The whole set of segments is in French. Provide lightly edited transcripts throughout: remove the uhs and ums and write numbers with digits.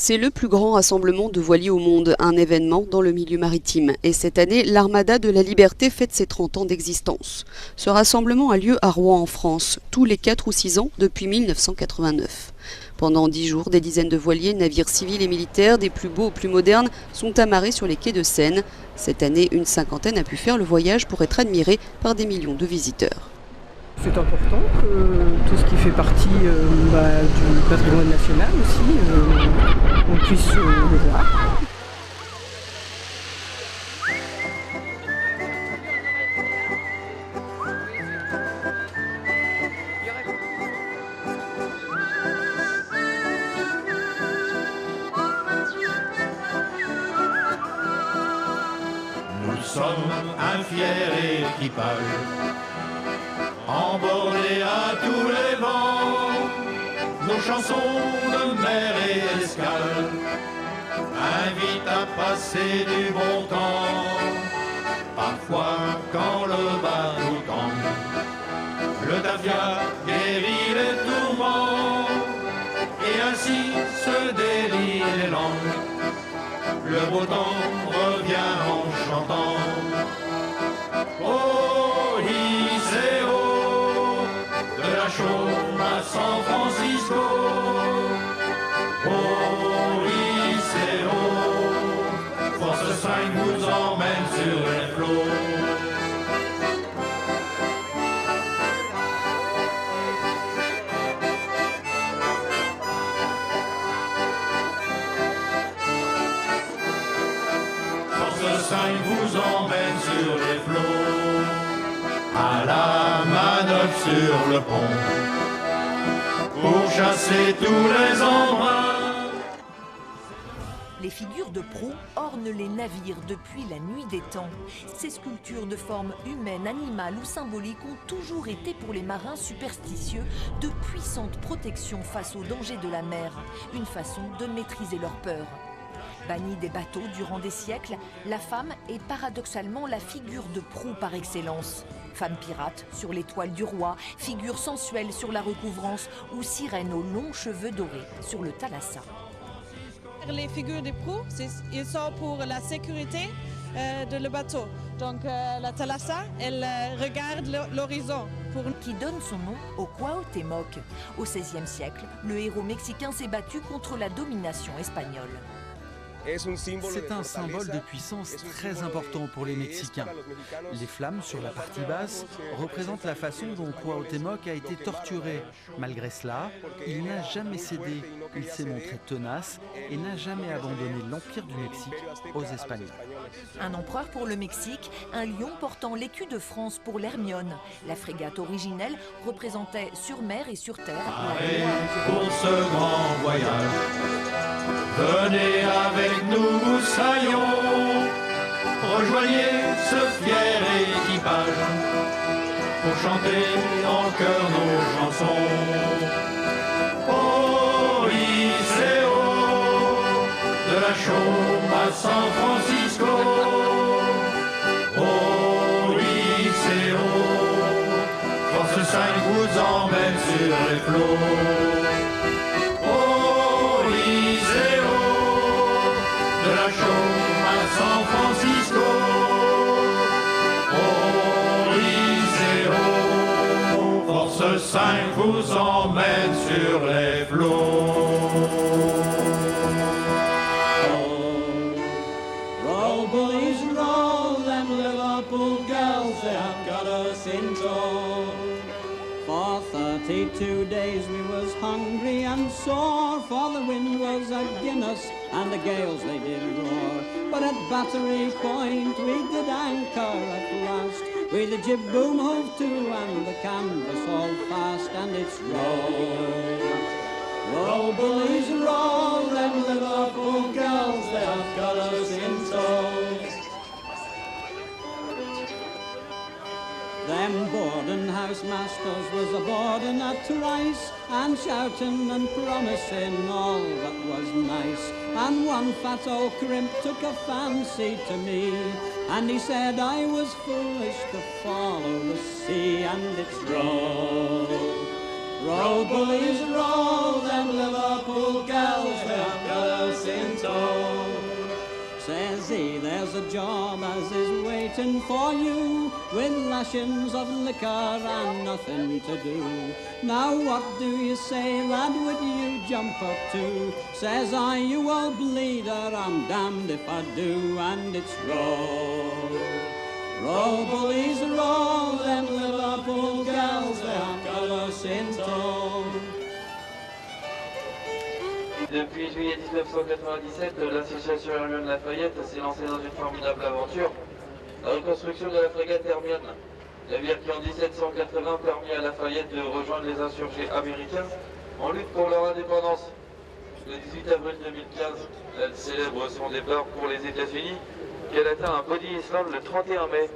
C'est le plus grand rassemblement de voiliers au monde, un événement dans le milieu maritime. Et cette année, l'Armada de la Liberté fête ses 30 ans d'existence. Ce rassemblement a lieu à Rouen en France, tous les 4 ou 6 ans depuis 1989. Pendant 10 jours, des dizaines de voiliers, navires civils et militaires, des plus beaux aux plus modernes, sont amarrés sur les quais de Seine. Cette année, une cinquantaine a pu faire le voyage pour être admiré par des millions de visiteurs. C'est important que tout ce qui fait partie du patrimoine national aussi, on puisse le voir. Nous sommes un fier équipage, embordés à tous les vents, nos chansons de mer et escale invitent à passer du bon temps. Parfois, quand le bateau tangue, le tafia guérit les tourments, et ainsi se délient les langues. Le beau temps revient en chantant. Oh, Iseo, de la Chaume à San Francisco. Oh, Iseo, Force 5 vous emmène sur les flots. Force 5 vous emmène sur les flots, à la manœuvre sur le pont, pour chasser tous les embruns. Les figures de proue ornent les navires depuis la nuit des temps. Ces sculptures de forme humaine, animale ou symbolique ont toujours été pour les marins superstitieux de puissantes protections face aux dangers de la mer, une façon de maîtriser leur peur. Bannie des bateaux durant des siècles, la femme est paradoxalement la figure de proue par excellence. Femme pirate sur les toiles du roi, figure sensuelle sur la recouvrance ou sirène aux longs cheveux dorés sur le thalassa. Les figures de proue, ils sont pour la sécurité de le bateau. Donc la thalassa, elle regarde l'horizon. Qui donne son nom au Cuauhtémoc. Au XVIe siècle, le héros mexicain s'est battu contre la domination espagnole. C'est un symbole de puissance très important pour les Mexicains. Les flammes sur la partie basse représentent la façon dont Cuauhtémoc a été torturé. Malgré cela, il n'a jamais cédé, il s'est montré tenace et n'a jamais abandonné l'Empire du Mexique aux Espagnols. Un empereur pour le Mexique, un lion portant l'écu de France pour l'Hermione. La frégate originelle représentait sur mer et sur terre la gloire. Pour ce grand voyage, venez avec nous, moussaillons, rejoignez ce fier équipage, pour chanter en chœur nos chansons. Oh, Iseo, de la Chaume à San Francisco. Oh, Iseo, Force 5 vous emmène sur les flots. San Francisco, oh Iseo, Force 5 vous emmène sur les flots. Roll, bullies, roll, them Liverpool girls, they have got us in tow. For 32 days we was hungry and sore, for the wind was against us and the gales they did roar. But at Battery Point we did anchor at last, with the jib boom hove to and the canvas all fast, and it's roll. Roll, bullies, roll, them Liverpool girls, they have got us in tow. Them boarding house masters was a-boarding at rice, and shouting and promising all that was nice. And one fat old crimp took a fancy to me, and he said I was foolish to follow the sea, and it's roll. Roll, bullies, roll, them Liverpool gals, they have got us in tow. Says he, there's a job as is waiting for you, with lashings of liquor and nothing to do. Now what do you say, lad, would you jump up to? Says I, you old bleeder, I'm damned if I do, and it's roll. Roll, bullies, roll, them Liverpool gals, they have got us in tow. Depuis juillet 1997, l'association Hermione Lafayette s'est lancée dans une formidable aventure, la reconstruction de la frégate Hermione. Navire qui en 1780 permit à Lafayette de rejoindre les insurgés américains en lutte pour leur indépendance. Le 18 avril 2015, elle célèbre son départ pour les États-Unis, qu'elle atteint à Body Island le 31 mai.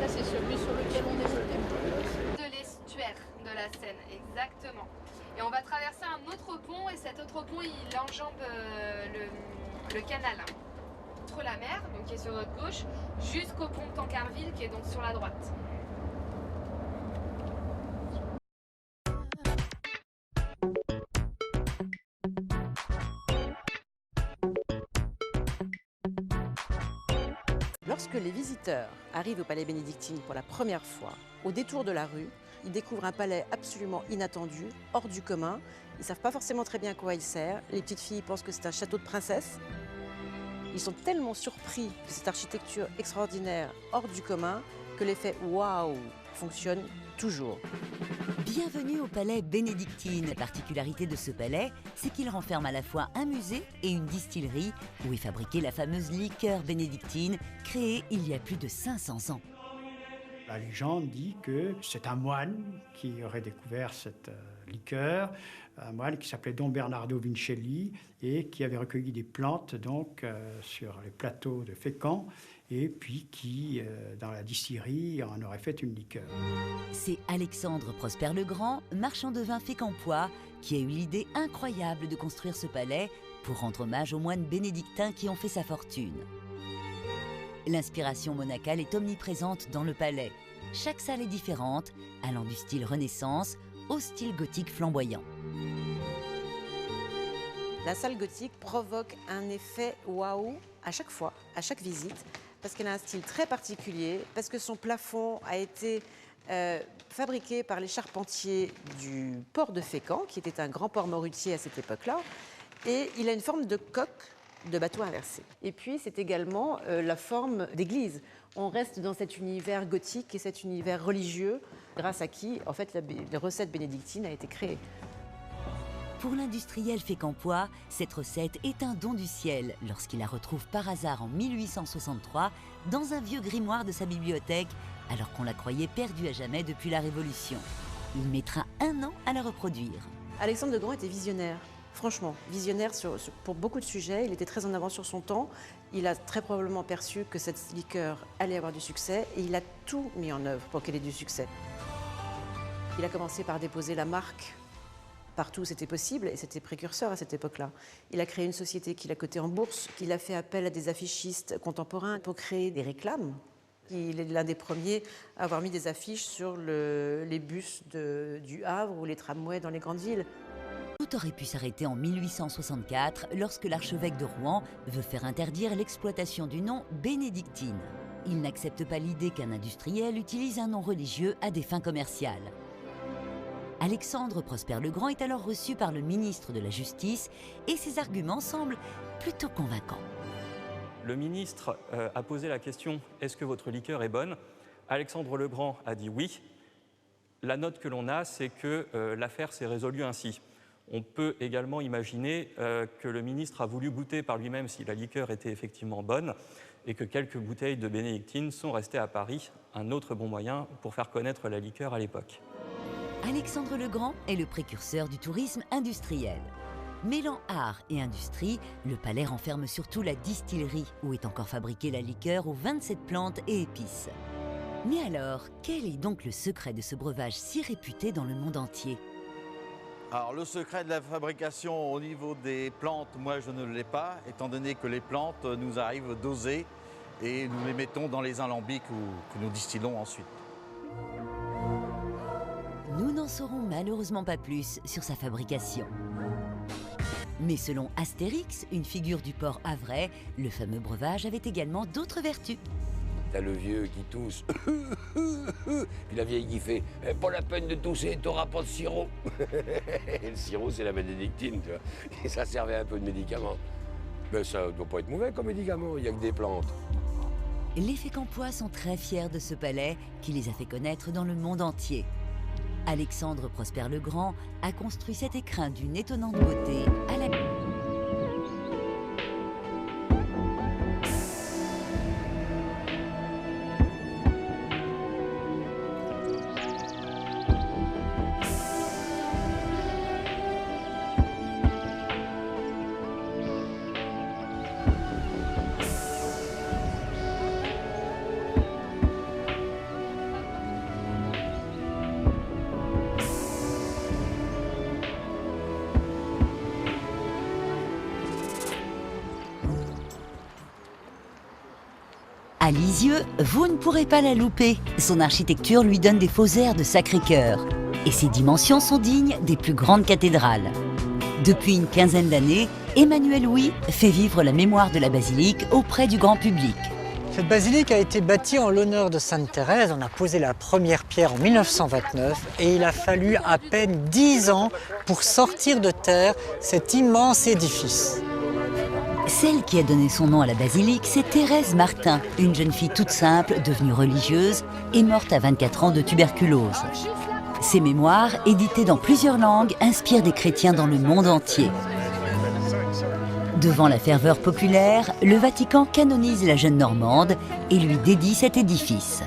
Ça c'est celui sur lequel on est monté. De l'estuaire de la Seine, exactement. Et on va traverser un autre pont et cet autre pont il enjambe le canal entre la mer, donc qui est sur notre gauche, jusqu'au pont de Tancarville qui est donc sur la droite. Lorsque les visiteurs arrivent au palais bénédictine pour la première fois, au détour de la rue, ils découvrent un palais absolument inattendu, hors du commun. Ils ne savent pas forcément très bien à quoi il sert. Les petites filles pensent que c'est un château de princesse. Ils sont tellement surpris de cette architecture extraordinaire, hors du commun, que l'effet « waouh » fonctionne toujours. Bienvenue au palais bénédictine. La particularité de ce palais, c'est qu'il renferme à la fois un musée et une distillerie où est fabriquée la fameuse liqueur bénédictine, créée il y a plus de 500 ans. La légende dit que c'est un moine qui aurait découvert cette liqueur, un moine qui s'appelait Don Bernardo Vincelli et qui avait recueilli des plantes donc sur les plateaux de Fécamp et puis qui, dans la distillerie, en aurait fait une liqueur. C'est Alexandre Prosper le Grand, marchand de vin fécampois, qui a eu l'idée incroyable de construire ce palais pour rendre hommage aux moines bénédictins qui ont fait sa fortune. L'inspiration monacale est omniprésente dans le palais. Chaque salle est différente, allant du style Renaissance au style gothique flamboyant. La salle gothique provoque un effet waouh à chaque fois, à chaque visite, parce qu'elle a un style très particulier, parce que son plafond a été fabriqué par les charpentiers du port de Fécamp, qui était un grand port morutier à cette époque-là, et il a une forme de coque de bateau inversé. Et puis, c'est également la forme d'église. On reste dans cet univers gothique et cet univers religieux, grâce à qui, en fait, la recette bénédictine a été créée. Pour l'industriel fécampois, cette recette est un don du ciel lorsqu'il la retrouve par hasard en 1863 dans un vieux grimoire de sa bibliothèque, alors qu'on la croyait perdue à jamais depuis la Révolution. Il mettra 1 an à la reproduire. Alexandre le Grand était visionnaire. Franchement, visionnaire pour beaucoup de sujets. Il était très en avance sur son temps. Il a très probablement perçu que cette liqueur allait avoir du succès et il a tout mis en œuvre pour qu'elle ait du succès. Il a commencé par déposer la marque partout où c'était possible et c'était précurseur à cette époque-là. Il a créé une société qu'il a cotée en bourse, qu'il a fait appel à des affichistes contemporains pour créer des réclames. Il est l'un des premiers à avoir mis des affiches sur les bus du Havre ou les tramways dans les grandes villes. Tout aurait pu s'arrêter en 1864 lorsque l'archevêque de Rouen veut faire interdire l'exploitation du nom bénédictine. Il n'accepte pas l'idée qu'un industriel utilise un nom religieux à des fins commerciales. Alexandre Prosper le Grand est alors reçu par le ministre de la Justice et ses arguments semblent plutôt convaincants. Le ministre a posé la question « Est-ce que votre liqueur est bonne ?» Alexandre le Grand a dit oui. La note que l'on a, c'est que l'affaire s'est résolue ainsi. On peut également imaginer que le ministre a voulu goûter par lui-même si la liqueur était effectivement bonne et que quelques bouteilles de bénédictine sont restées à Paris, un autre bon moyen pour faire connaître la liqueur à l'époque. Alexandre le Grand est le précurseur du tourisme industriel. Mêlant art et industrie, le palais renferme surtout la distillerie où est encore fabriquée la liqueur aux 27 plantes et épices. Mais alors, quel est donc le secret de ce breuvage si réputé dans le monde entier? Alors le secret de la fabrication au niveau des plantes, moi je ne l'ai pas, étant donné que les plantes nous arrivent dosées et nous les mettons dans les alambics que nous distillons ensuite. Nous n'en saurons malheureusement pas plus sur sa fabrication. Mais selon Astérix, une figure du port havrais, le fameux breuvage avait également d'autres vertus. T'as le vieux qui tousse, puis la vieille qui fait « Pas la peine de tousser, t'auras pas de sirop !» Et le sirop, c'est la bénédictine, tu vois. Et ça servait un peu de médicament. Mais ça doit pas être mauvais comme médicament, il n'y a que des plantes. Les Fécampois sont très fiers de ce palais qui les a fait connaître dans le monde entier. Alexandre Prosper le Grand a construit cet écrin d'une étonnante beauté à la... À Lisieux, vous ne pourrez pas la louper. Son architecture lui donne des faux airs de Sacré-Cœur. Et ses dimensions sont dignes des plus grandes cathédrales. Depuis une quinzaine d'années, Emmanuel Louis fait vivre la mémoire de la basilique auprès du grand public. Cette basilique a été bâtie en l'honneur de Sainte Thérèse. On a posé la première pierre en 1929 et il a fallu à peine 10 ans pour sortir de terre cet immense édifice. Celle qui a donné son nom à la basilique, c'est Thérèse Martin, une jeune fille toute simple, devenue religieuse et morte à 24 ans de tuberculose. Ses mémoires, éditées dans plusieurs langues, inspirent des chrétiens dans le monde entier. Devant la ferveur populaire, le Vatican canonise la jeune Normande et lui dédie cet édifice.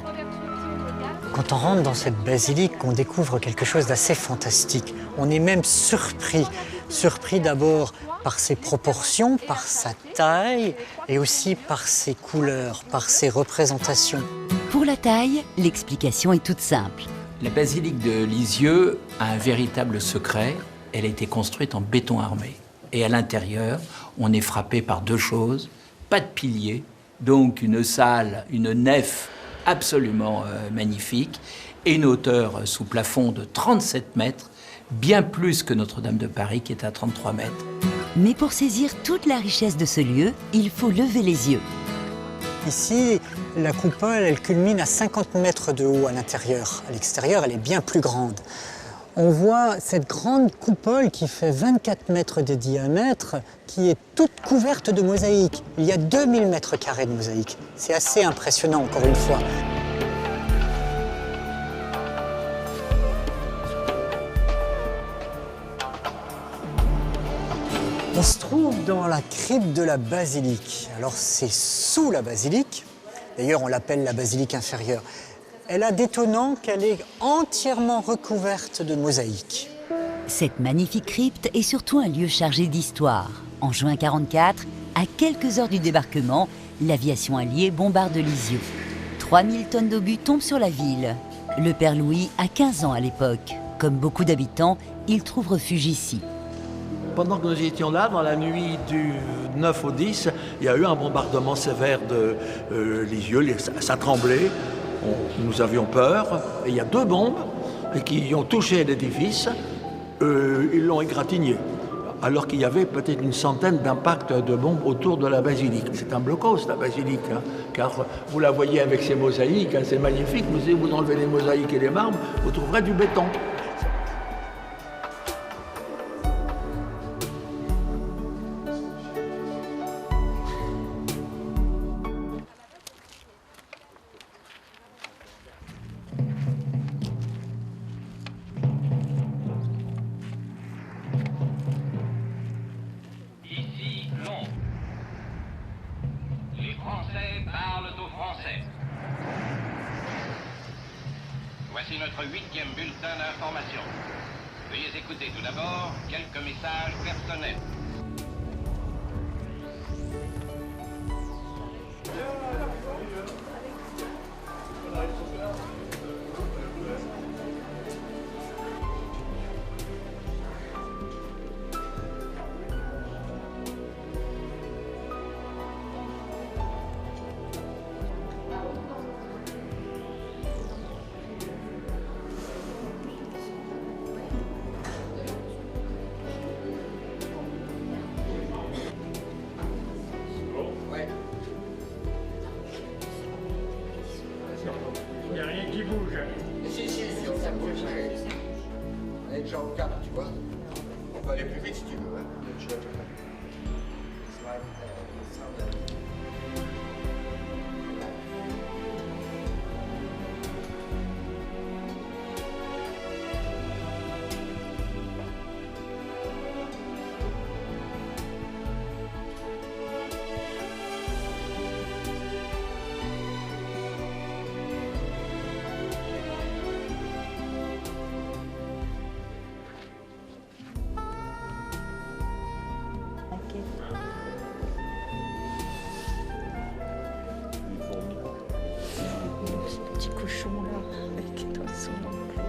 Quand on rentre dans cette basilique, on découvre quelque chose d'assez fantastique. On est même surpris. Surpris d'abord par ses proportions, par sa taille et aussi par ses couleurs, par ses représentations. Pour la taille, l'explication est toute simple. La basilique de Lisieux a un véritable secret. Elle a été construite en béton armé. Et à l'intérieur, on est frappé par deux choses. Pas de piliers, donc une salle, une nef absolument magnifique, et une hauteur sous plafond de 37 mètres, bien plus que Notre-Dame de Paris qui est à 33 mètres. Mais pour saisir toute la richesse de ce lieu, il faut lever les yeux. Ici, la coupole, elle culmine à 50 mètres de haut à l'intérieur. À l'extérieur, elle est bien plus grande. On voit cette grande coupole qui fait 24 mètres de diamètre, qui est toute couverte de mosaïques. Il y a 2000 mètres carrés de mosaïques. C'est assez impressionnant, encore une fois. On se trouve dans la crypte de la basilique. Alors c'est sous la basilique, d'ailleurs on l'appelle la basilique inférieure. Elle a d'étonnant qu'elle est entièrement recouverte de mosaïques. Cette magnifique crypte est surtout un lieu chargé d'histoire. En juin 1944, à quelques heures du débarquement, l'aviation alliée bombarde Lisieux. 3000 tonnes d'obus tombent sur la ville. Le père Louis a 15 ans à l'époque. Comme beaucoup d'habitants, il trouve refuge ici. Pendant que nous étions là, dans la nuit du 9 au 10, il y a eu un bombardement sévère de Lisieux, ça tremblait, nous avions peur, et il y a 2 bombes qui ont touché l'édifice, ils l'ont égratigné, alors qu'il y avait peut-être une centaine d'impacts de bombes autour de la basilique. C'est un blocos, la basilique, hein, car vous la voyez avec ses mosaïques, hein, c'est magnifique, mais si vous enlevez les mosaïques et les marbres, vous trouverez du béton. Voici notre 8e bulletin d'information. Veuillez écouter tout d'abord quelques messages personnels. bouge. Si, ça bouge. On est déjà au cap, tu vois. On peut aller plus vite si tu veux. Hein. Ce petit cochon là, avec dans son enclos.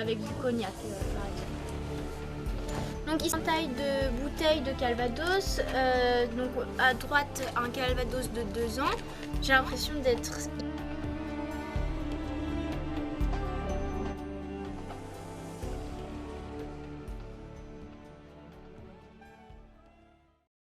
Avec du cognac par exemple. Donc ici en taille de bouteille de Calvados, donc à droite un Calvados de 2 ans. J'ai l'impression d'être